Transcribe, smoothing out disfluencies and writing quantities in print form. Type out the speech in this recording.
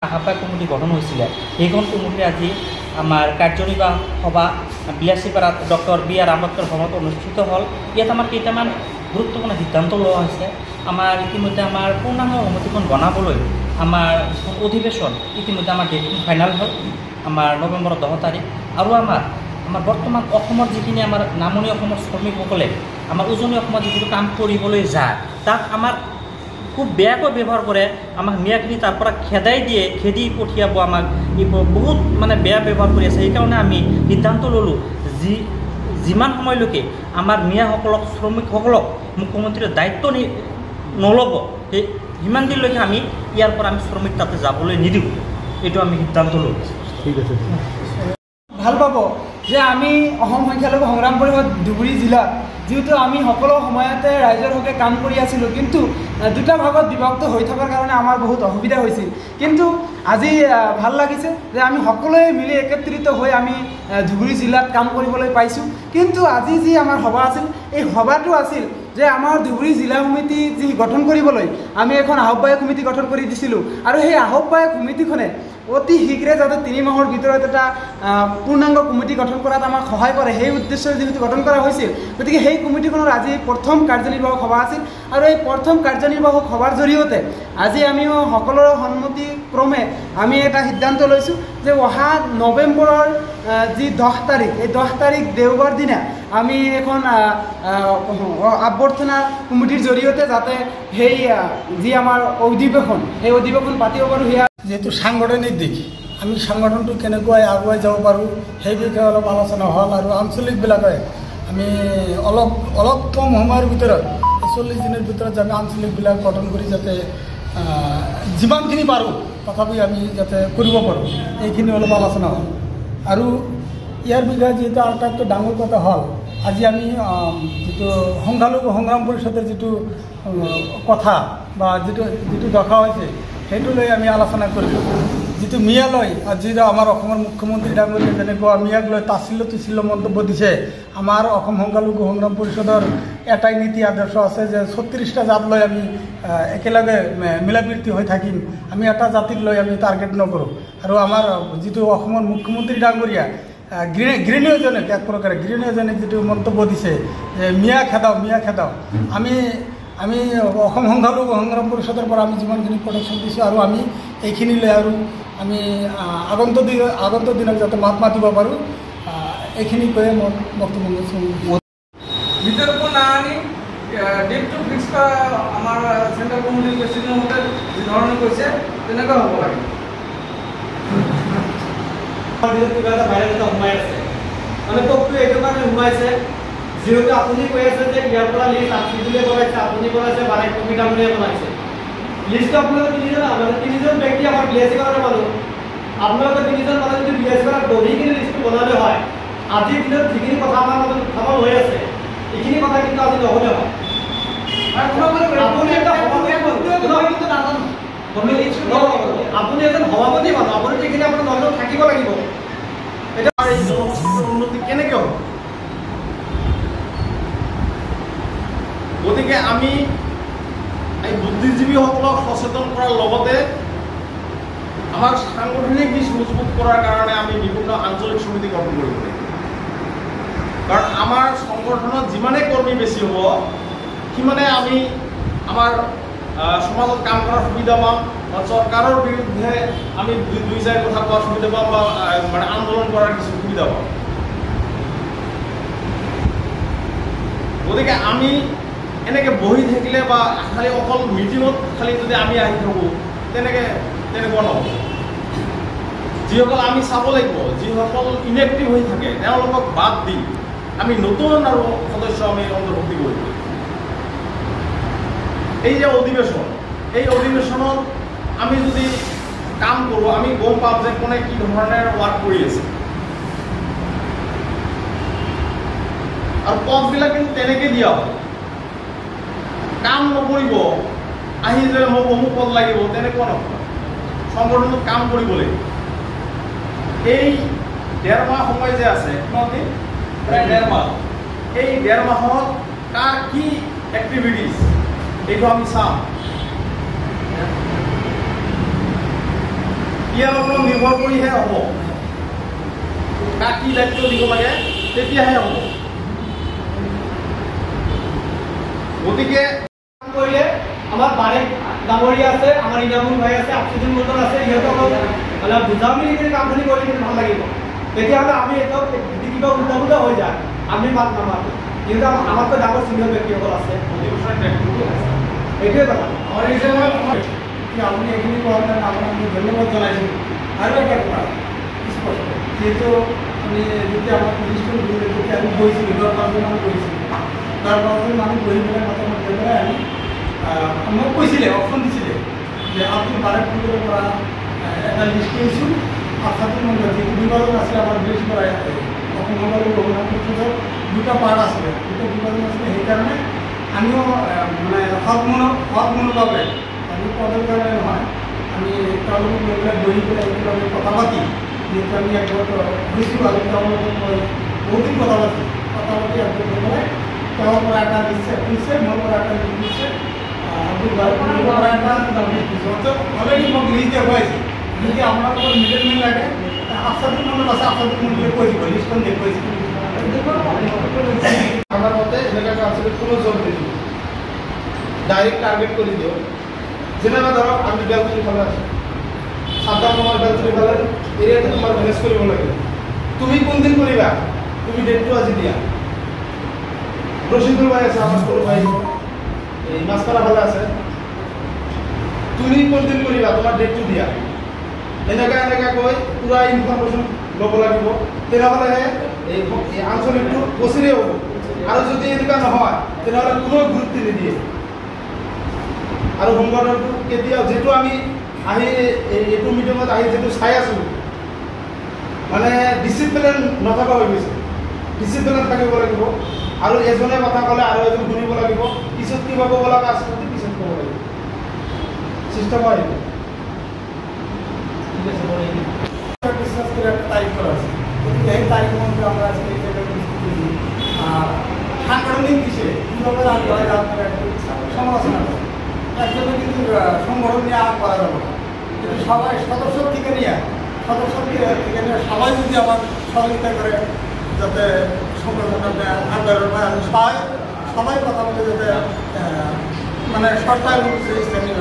আহ্বায়ক কমিটি গঠন হৈছিলে সেইখন কমিটিৰ আজি আমাৰ কাৰ্যনিৰ্বাহ সভা বিলাসীপাৰাত ডক্টৰ বি.আৰ. আম্বেদকাৰ ভৱনত অনুষ্ঠিত হ'ল। ইয়াত আমাৰ কেইটামান গুৰুত্বপূৰ্ণ সিদ্ধান্ত লোৱা হৈছে। আমাৰ ইতিমধ্যে আমাৰ পূৰ্ণাংগ সমিতিখন বনাবলৈ আমাৰ অধিৱেশন ইতিমধ্যে আমাৰ ডেটখন ফাইনেল হ'ল আমাৰ নৱেম্বৰৰ 10 তাৰিখ। আৰু আমাৰ বৰ্তমান অসমৰ যিখিনি আমাৰ নামনি অসমৰ শ্ৰমিকসকলে আমাৰ উজনি অসমত যিখিনি কাম কৰিবলৈ যায় তাক আমাৰ খুব বেয়াকৈ ব্যৱহাৰ কৰে, আমাক মিয়াখিনি তাৰ পৰা খেদি পঠিয়াব, আমাক বহুত বেয়া ব্যৱহাৰ কৰি আছে। সেইকাৰণে আমি সিদ্ধান্ত ল'লোঁ যিমান সময়লৈকে আমাৰ মিয়াসকলক শ্ৰমিকসকলক মুখ্যমন্ত্ৰীয়ে দায়িত্ব নল'ব সিমান দিনলৈকে আমি ইয়াৰ পৰা আমি শ্ৰমিক তাতে যাবলৈ নিদিওঁ। এইটো আমি সিদ্ধান্ত ল'লোঁ। ঠিক আছে। ভাল পাব যে আমি অসম সংখ্যালঘু সংগ্ৰাম পৰিষদ ধুবুৰী জিলা যিহেতু আমি সকলো সময়তে ৰাইজৰ হকে কাম কৰি আছিলোঁ, কিন্তু দুটা ভাগত বিভক্ত হৈ থকাৰ কাৰণে আমাৰ বহুত অসুবিধা হৈছিল। কিন্তু আজি ভাল লাগিছে যে আমি সকলোৱে মিলি একত্ৰিত হৈ আমি ধুবুৰী জিলাত কাম কৰিবলৈ পাইছোঁ। কিন্তু আজি যি আমাৰ সভা আছিল, এই সভাটো আছিল যে আমাৰ ধুবুৰী জিলা সমিতি যি গঠন কৰিবলৈ আমি এখন আহ্বায়ক সমিতি গঠন কৰি দিছিলোঁ, আৰু সেই আহ্বায়ক সমিতিখনে অতি শীঘ্ৰে যাতে 3 মাহৰ ভিতৰত এটা পূৰ্ণাংগ কমিটি গঠন কৰাত আমাক সহায় কৰে, সেই উদ্দেশ্যৰে যিহেতু গঠন কৰা হৈছিল, গতিকে সেই কমিটিখনৰ আজি প্ৰথম কাৰ্যনিৰ্বাহক সভা আছিল। আৰু এই প্ৰথম কাৰ্যনিৰ্বাহক সভাৰ জৰিয়তে আজি আমি সকলোৰে সন্মতি ক্ৰমে আমি এটা সিদ্ধান্ত লৈছোঁ যে অহা নৱেম্বৰৰ যি 10 তাৰিখ, এই 10 তাৰিখ দেওবাৰ দিনা আমি এখন আৱৰ্তনা কমিটিৰ জৰিয়তে যাতে সেই যি আমাৰ অধিৱেশন সেই অধিৱেশন পাতিব পাৰোঁ। সেয়া যেহেতু সাংগঠনিক দিশ, আমি সংগঠনটো কেনেকৈ আগুৱাই যাব পাৰোঁ সেই বিষয়ে অলপ আলোচনা হ'ল। আৰু আঞ্চলিকবিলাকে আমি অলপ কম সময়ৰ ভিতৰত 40 দিনৰ ভিতৰত আমি আঞ্চলিকবিলাক গঠন কৰি যাতে যিমানখিনি পাৰোঁ তথাপি আমি যাতে কৰিব পাৰোঁ, এইখিনি অলপ আলোচনা হ'ল। আৰু ইয়াৰ বিষয়ে যিহেতু আটাইতকৈ ডাঙৰ কথা হ'ল আজি আমি যিটো সংখ্যালঘু সংগ্ৰাম পৰিষদৰ যিটো কথা বা যিটো দখা হৈছে সেইটো লৈ আমি আলোচনা কৰিলোঁ। যিটো মিয়ালৈ যিটো আমাৰ অসমৰ মুখ্যমন্ত্ৰী ডাঙৰীয়া যেনেকুৱা মিয়াক লৈ তাচিল্য তুচিল্য মন্তব্য দিছে, আমাৰ অসম সংখ্যালঘু সংগ্ৰাম পৰিষদৰ এটাই নীতি আদৰ্শ আছে যে 36টা জাত লৈ আমি একেলগে মিলাপ্ৰীতি হৈ থাকিম, আমি এটা জাতিক লৈ আমি টাৰ্গেট নকৰোঁ। আৰু আমাৰ যিটো অসমৰ মুখ্যমন্ত্ৰী ডাঙৰীয়া গৃহণীয়জনে এক প্ৰকাৰে গৃহণীয়জনে যিটো মন্তব্য দিছে যে মিয়া খেদাও, আমি অসম সংখ্যালঘু সংগ্ৰাম পৰিষদৰ পৰা আমি যিমানখিনি প্ৰটেকশ্যন দিছোঁ আৰু আমি এইখিনি লৈ আৰু আমি আগন্তুক দিনত যাতে মাত মাতিব পাৰোঁ, এইখিনি কৈয়ে মই বৰ্তমান বিতৰ্ক না আনি ডেট টু ফিক্স কৰা আমাৰ সেন্ট্ৰাল কমিটিৰ প্ৰেসিডেন্ট মতে যে ধৰনেৰ কৈছে তেনেকুৱা হ'ব লাগে। কিবা এটা ভাইৰাছ এটা সোমাই আছে, তোকটো এইটো কাৰণে সোমাইছে যিহেতু আপুনি কৈ আছে যে ইয়াৰ পৰা লিষ্ট আপুনি বনাইছে, আপুনি বনাইছে মানে কমিটি আপুনি বনাইছে। লিষ্টটো আপোনালোকে 3জন, আমাদের 3জন ব্যক্তি আমাৰ বিএসসি কৰাৰ মানুহ, আপোনালোকে 3জন মানুহ যদি বিএসসি কৰাৰ দহিখিনি লিষ্টটো বনালে হয়, আজিৰ দিনত যিখিনি কথা আমাৰ মাজত উত্থাপন হৈ আছে এইখিনি কথা কিন্তু আজি নহ'লে হয়। আপুনি এটা সভাপতি আপুনি এজন সভাপতি মানুহ, আপুনি যিখিনি আপোনাৰ দলত থাকিব লাগিব। এতিয়া এই জনগোষ্ঠীৰ উন্নতি কেনেকৈ হ'ব? গতিকে আমি এই বুদ্ধিজীৱীসকলক সচেতন কৰাৰ লগতে আমাৰ সাংগঠনিক দিশ মজবুত কৰাৰ কাৰণে আমি বিভিন্ন আঞ্চলিক সমিতি গঠন কৰিব লাগিব। কাৰণ আমাৰ সংগঠনত যিমানে কৰ্মী বেছি হ'ব সিমানে আমি আমাৰ সমাজত কাম কৰাৰ সুবিধা পাম, বা চৰকাৰৰ বিৰুদ্ধে আমি দুই চাৰি কথা কোৱাৰ সুবিধা পাম, বা আন্দোলন কৰাৰ কিছু সুবিধা পাম। গতিকে আমি এনেকৈ বহি থাকিলে বা খালি অকল মিটিঙত খালি যদি আমি আহি থাকোঁ তেনেকুৱা নহ'ব। যিসকল আমি চাব লাগিব, যিসকল ইনেক্টিভ হৈ থাকে তেওঁলোকক বাদ দি আমি নতুন আৰু সদস্য আমি অন্তৰ্ভুক্তি কৰিব লাগিব। এই যে অধিৱেশন, এই অধিৱেশনত আমি যদি কাম কৰোঁ আমি গম পাম যে কোনে কি ধৰণেৰে ৱাৰ্ক কৰি আছে, আৰু পদবিলাক কিন্তু তেনেকৈ দিয়া হয়। কাম নকৰিব আহি যে মোক অমুক পদ লাগিব তেনেকুৱা নহয়, সংগঠনটোত কাম কৰিব লাগিব। এই 1.5 মাহ সময় যে আছে, প্ৰায় 1.5 মাহ, এই 1.5 মাহত কাৰ কি এক্টিভিটিজ এইটো আমি চাম। ইয়াৰ ওপৰত নিৰ্ভৰ কৰিহে হ'ব। কাক কি দায়িত্ব দিব লাগে তেতিয়াহে হ'ব। গতিকে কৰিলে আমাৰ বাৰেক ডাঙৰীয়া আছে, আমাৰ ইনামুল ভাই আছে, আফছুদ্দিন মণ্ডল আছে, ইহঁতক অলপ বুজাই মেলি যদি কামখিনি কৰি কিন্তু ভাল লাগিব। তেতিয়াহ'লে আমি এইটো যদি কিবা উল্টা হৈ যায় আমি মাত নামাতো, কিন্তু আমাতকৈ ডাঙৰ চিনিয়ৰ ব্যক্তিসকল আছে। এইটোৱে কথা। আপুনি এইখিনি কোৱাৰ কাৰণে আপোনাক মই ধন্যবাদ জনাইছোঁ। আৰু এটা কথা স্পষ্ট, যিহেতু আমি যেতিয়া আমাৰ পুলিচটো যেতিয়া আমি গৈছিলোঁ 10-15 মানুহ গৈছিলোঁ, 10-15 মানুহ বহি পেলাই মতামত লৈ পেলাই আমি মোক কৈছিলে, অপশ্যন দিছিলে যে আপুনি বাৰেক পুলিচৰ পৰা এটা লিষ্ট কৰিছোঁ, আফছাদুল মণ্ডল যিটো বিভাজন আছিলে আমাৰ ব্ৰিজ পৰা অসমৰ ৰঘুনাথ পুলিচৰ দুটা পাৰ্ট আছিলে, দুটা বিভাজন আছিলে। সেইকাৰণে আমিও মানে সৎ মনোভাৱে আমি পদৰ কাৰণে নহয়, আমি তেওঁলোকক লৈ পেলাই বহি পেলাই একেলগে কথা পাতি, যিহেতু আমি একগোট হৈছোঁ আৰু তেওঁলোকক মই বহুদিন কথা পাতি একগোট হৈ পেলাই তেওঁৰ পৰা এটা দিছে দিছে, মোৰ পৰা এটা দিছে, আব্দুল বাৰেকৰ পৰা এটা দিছে। অলৰেডি মোক লিষ্ট দেখুৱাইছে, যদি আপোনালোকৰ মিডিলমেন লাগে আফছাদুল মণ্ডল আছে, আফছাদুল মণ্ডলে কৈ দিব, লিষ্টখন দেখুৱাইছে। আমাৰ মতে এনেকৈ আসলে কোনো জব নিদিব, ডাইৰেক্ট টাৰ্গেট কৰে দিও। যেনেকৈ ধৰক আমি বেলচুৰি ফালে আছোঁ, সাদ্দাম তোমাৰ বেলচুৰি ফালে এৰিয়াটো তোমাৰ মেনেজ কৰিব লাগিব। তুমি কোনদিন কৰিবা, তুমি ডেটটো আজি দিয়া। ৰশিদুল ভাই আছে, আমাৰ সৰু ভাই এই মাছপাৰা ফালে আছে, তুমি কোনদিন কৰিবা তোমাৰ ডেটটো দিয়া। এনেকৈ কৈ পুৰা ইনফৰমেশ্যন ল'ব লাগিব, তেনেহ'লেহে এই আঞ্চলিকটো বছৰি হ'ব। আৰু যদি এনেকুৱা নহয় তেনেহ'লে কোনো গুৰুত্ব নিদিয়ে। আৰু সংগঠনটো কেতিয়াও যিটো আমি আহি এইটো মিটিঙত আহি যিটো চাই আছোঁ, মানে ডিচিপ্লিন নথকা হৈ গৈছে। ডিচিপ্লিনত থাকিব লাগিব, আৰু এজনে কথা ক'লে আৰু এজন শুনিব লাগিব, পিছত কিবা ক'ব লগা আছে যদি পিছত ক'ব লাগিব। চিষ্টেম হয় বিশ্বাস করে একটা তারিখ করা আছে, গতিকে এই তারিখ মধ্যে আমরা আজকে এই জায়গায় সাংগঠনিক বিষয়ে কীভাবে আগে হয় আপনারা একটু সমালোচনা করেন। একজনে কিন্তু সংগঠন নিয়ে আগ করা যাবে না, কিন্তু সবাই সদস্য থেকে নিয়ে সবাই যদি আমার সহযোগিতা করে যাতে সংগঠনটা আন্দোলন হয়, সবাই কথা বলে যাতে মানে সরকার স্থানীয়